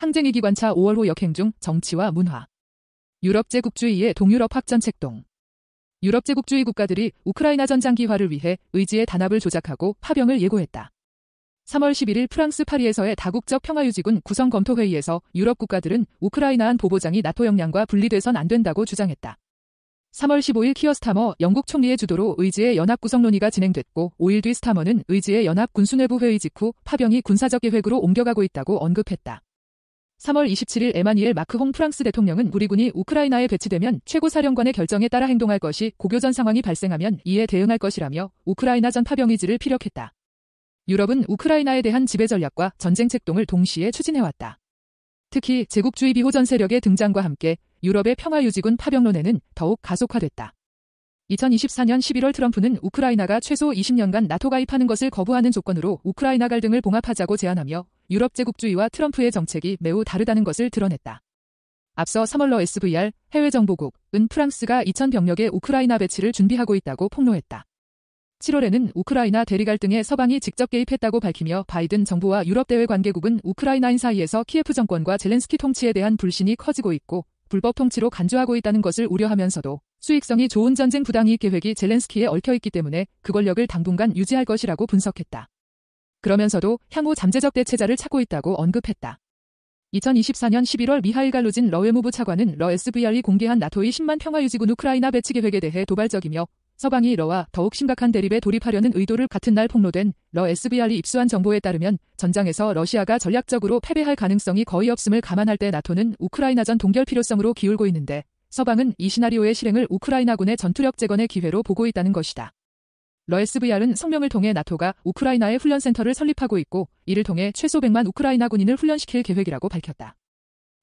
항쟁 위기관차 5월호 역행 중 정치와 문화. 유럽 제국주의의 동유럽 확전 책동. 유럽 제국주의 국가들이 우크라이나 전장기화를 위해 의지의 단합을 조작하고 파병을 예고했다. 3월 11일 프랑스 파리에서의 다국적 평화유지군 구성 검토회의에서 유럽 국가들은 우크라이나 보보장이 나토 역량과 분리돼선 안 된다고 주장했다. 3월 15일 키어 스타머 영국 총리의 주도로 의지의 연합 구성 논의가 진행됐고 5일 뒤 스타머는 의지의 연합 군수내부 회의 직후 파병이 군사적 계획으로 옮겨가고 있다고 언급했다. 3월 27일 에마니엘 마크홍 프랑스 대통령은 우리 군이 우크라이나에 배치되면 최고사령관의 결정에 따라 행동할 것이 고교전 상황이 발생하면 이에 대응할 것이라며 우크라이나 전 파병 의지를 피력했다. 유럽은 우크라이나에 대한 지배 전략과 전쟁 책동을 동시에 추진해왔다. 특히 제국주의 비호전 세력의 등장과 함께 유럽의 평화유지군 파병론에는 더욱 가속화됐다. 2024년 11월 트럼프는 우크라이나가 최소 20년간 나토 가입하는 것을 거부하는 조건으로 우크라이나 갈등을 봉합하자고 제안하며 유럽 제국주의와 트럼프의 정책이 매우 다르다는 것을 드러냈다. 앞서 3월 SVR 해외정보국은 프랑스가 2,000병력의 우크라이나 배치를 준비하고 있다고 폭로했다. 7월에는 우크라이나 대리 갈등에 서방이 직접 개입했다고 밝히며 바이든 정부와 유럽 대외 관계국은 우크라이나인 사이에서 키예프 정권과 젤렌스키 통치에 대한 불신이 커지고 있고 불법 통치로 간주하고 있다는 것을 우려하면서도 수익성이 좋은 전쟁 부당이익 계획이 젤렌스키에 얽혀있기 때문에 그 권력을 당분간 유지할 것이라고 분석했다. 그러면서도 향후 잠재적 대체자를 찾고 있다고 언급했다. 2024년 11월 미하일 갈루진 러외무부 차관은 러 SVR이 공개한 나토의 10만 평화유지군 우크라이나 배치 계획에 대해 도발적이며 서방이 러와 더욱 심각한 대립에 돌입하려는 의도를 같은 날 폭로된 러 SVR이 입수한 정보에 따르면 전장에서 러시아가 전략적으로 패배할 가능성이 거의 없음을 감안할 때 나토는 우크라이나전 동결 필요성으로 기울고 있는데 서방은 이 시나리오의 실행을 우크라이나군의 전투력 재건의 기회로 보고 있다는 것이다. 러 SVR은 성명을 통해 나토가 우크라이나의 훈련센터를 설립하고 있고 이를 통해 최소 100만 우크라이나 군인을 훈련시킬 계획이라고 밝혔다.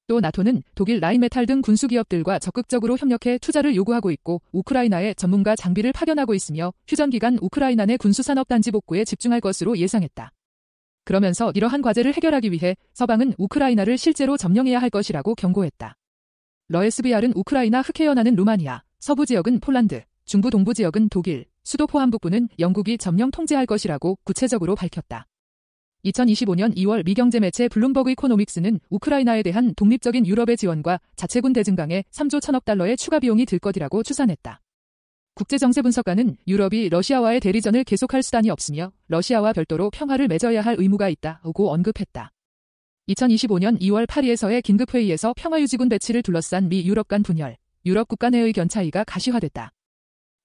또 나토는 독일 라인메탈 등 군수기업들과 적극적으로 협력해 투자를 요구하고 있고 우크라이나에 전문가 장비를 파견하고 있으며 휴전 기간 우크라이나 내 군수산업단지 복구에 집중할 것으로 예상했다. 그러면서 이러한 과제를 해결하기 위해 서방은 우크라이나를 실제로 점령해야 할 것이라고 경고했다. 러 SVR은 우크라이나 흑해연안은 루마니아, 서부 지역은 폴란드, 중부 동부 지역은 독일, 수도 포함 북부는 영국이 점령 통제할 것이라고 구체적으로 밝혔다. 2025년 2월 미경제 매체 블룸버그 이코노믹스는 우크라이나에 대한 독립적인 유럽의 지원과 자체군 대증강에 3조 1천억 달러의 추가 비용이 들 것이라고 추산했다. 국제정세 분석가는 유럽이 러시아와의 대리전을 계속할 수단이 없으며 러시아와 별도로 평화를 맺어야 할 의무가 있다고 언급했다. 2025년 2월 파리에서의 긴급회의에서 평화유지군 배치를 둘러싼 미 유럽 간 분열, 유럽 국가 내의 의견 차이가 가시화됐다.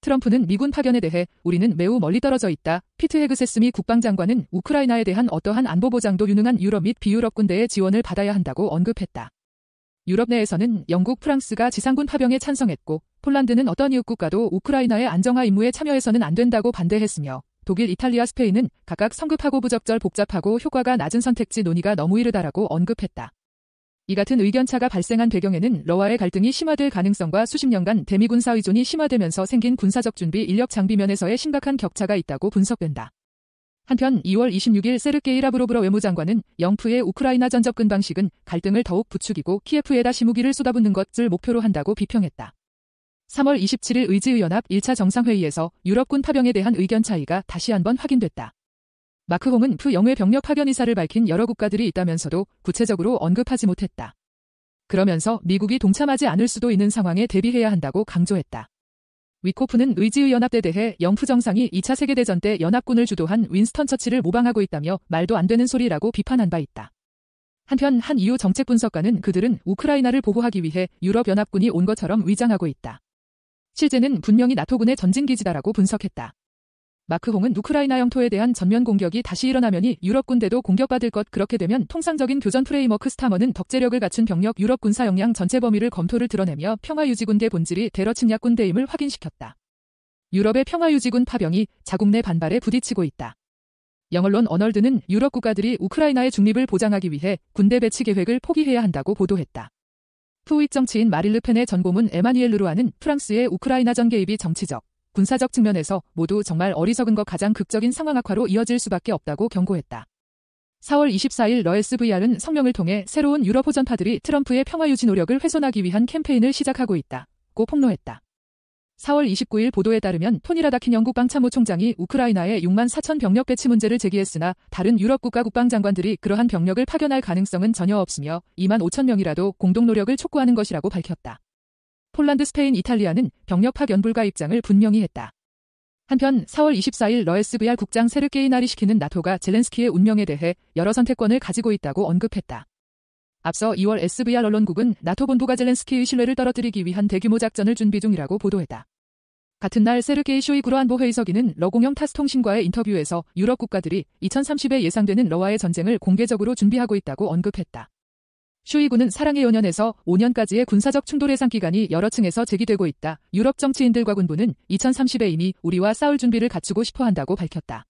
트럼프는 미군 파견에 대해 우리는 매우 멀리 떨어져 있다. 피트 헤그세스미 국방장관은 우크라이나에 대한 어떠한 안보 보장도 유능한 유럽 및 비유럽 군대의 지원을 받아야 한다고 언급했다. 유럽 내에서는 영국, 프랑스가 지상군 파병에 찬성했고 폴란드는 어떤 이웃 국가도 우크라이나의 안정화 임무에 참여해서는 안 된다고 반대했으며 독일, 이탈리아, 스페인은 각각 성급하고 부적절 복잡하고 효과가 낮은 선택지 논의가 너무 이르다라고 언급했다. 이 같은 의견차가 발생한 배경에는 러와의 갈등이 심화될 가능성과 수십 년간 대미 군사 의존이 심화되면서 생긴 군사적 준비 인력 장비 면에서의 심각한 격차가 있다고 분석된다. 한편 2월 26일 세르게이 라브로브 외무장관은 영프의 우크라이나 전 접근 방식은 갈등을 더욱 부추기고 키예프에다 시무기를 쏟아붓는 것을 목표로 한다고 비평했다. 3월 27일 의지의연합 1차 정상회의에서 유럽군 파병에 대한 의견 차이가 다시 한번 확인됐다. 마크홍은 영외 병력 파견 의사를 밝힌 여러 국가들이 있다면서도 구체적으로 언급하지 못했다. 그러면서 미국이 동참하지 않을 수도 있는 상황에 대비해야 한다고 강조했다. 위코프는 의지의연합에 대해 영프 정상이 2차 세계대전 때 연합군을 주도한 윈스턴 처칠을 모방하고 있다며 말도 안 되는 소리라고 비판한 바 있다. 한편 한 EU 정책 분석가는 그들은 우크라이나를 보호하기 위해 유럽연합군이 온 것처럼 위장하고 있다. 실제는 분명히 나토군의 전진기지다라고 분석했다. 마크홍은 우크라이나 영토에 대한 전면 공격이 다시 일어나면이 유럽 군대도 공격받을 것 그렇게 되면 통상적인 교전 프레임워크 스타머는 덕재력을 갖춘 병력 유럽 군사 역량 전체 범위를 검토를 드러내며 평화유지군대 본질이 대러 침략 군대임을 확인시켰다. 유럽의 평화유지군 파병이 자국 내 반발에 부딪히고 있다. 영언론 어널드는 유럽 국가들이 우크라이나의 중립을 보장하기 위해 군대 배치 계획을 포기해야 한다고 보도했다. 후익 정치인 마린 르펜의 전고문 에마니엘 르루아는 프랑스의 우크라이나전 개입이 정치적, 군사적 측면에서 모두 정말 어리석은 것 가장 극적인 상황 악화로 이어질 수밖에 없다고 경고했다. 4월 24일 러 SVR은 성명을 통해 새로운 유럽 호전파들이 트럼프의 평화유지 노력을 훼손하기 위한 캠페인을 시작하고 있다고 폭로했다. 4월 29일 보도에 따르면 토니 라다킨 영국 방참모총장이 우크라이나에 6만 4천 병력 배치 문제를 제기했으나 다른 유럽 국가 국방장관들이 그러한 병력을 파견할 가능성은 전혀 없으며 2만 5천 명이라도 공동 노력을 촉구하는 것이라고 밝혔다. 폴란드, 스페인, 이탈리아는 병력 파견 불가 입장을 분명히 했다. 한편 4월 24일 러SVR 국장 세르게이 나리시키는 나토가 젤렌스키의 운명에 대해 여러 선택권을 가지고 있다고 언급했다. 앞서 2월 SVR 언론국은 나토 본부가 젤렌스키의 신뢰를 떨어뜨리기 위한 대규모 작전을 준비 중이라고 보도했다. 같은 날 세르게이 쇼이구 안보회의석이는 러공영 타스 통신과의 인터뷰에서 유럽 국가들이 2030에 예상되는 러와의 전쟁을 공개적으로 준비하고 있다고 언급했다. 쇼이구는 사랑의 5년에서 5년까지의 군사적 충돌 예상 기간이 여러 층에서 제기되고 있다. 유럽 정치인들과 군부는 2030에 이미 우리와 싸울 준비를 갖추고 싶어 한다고 밝혔다.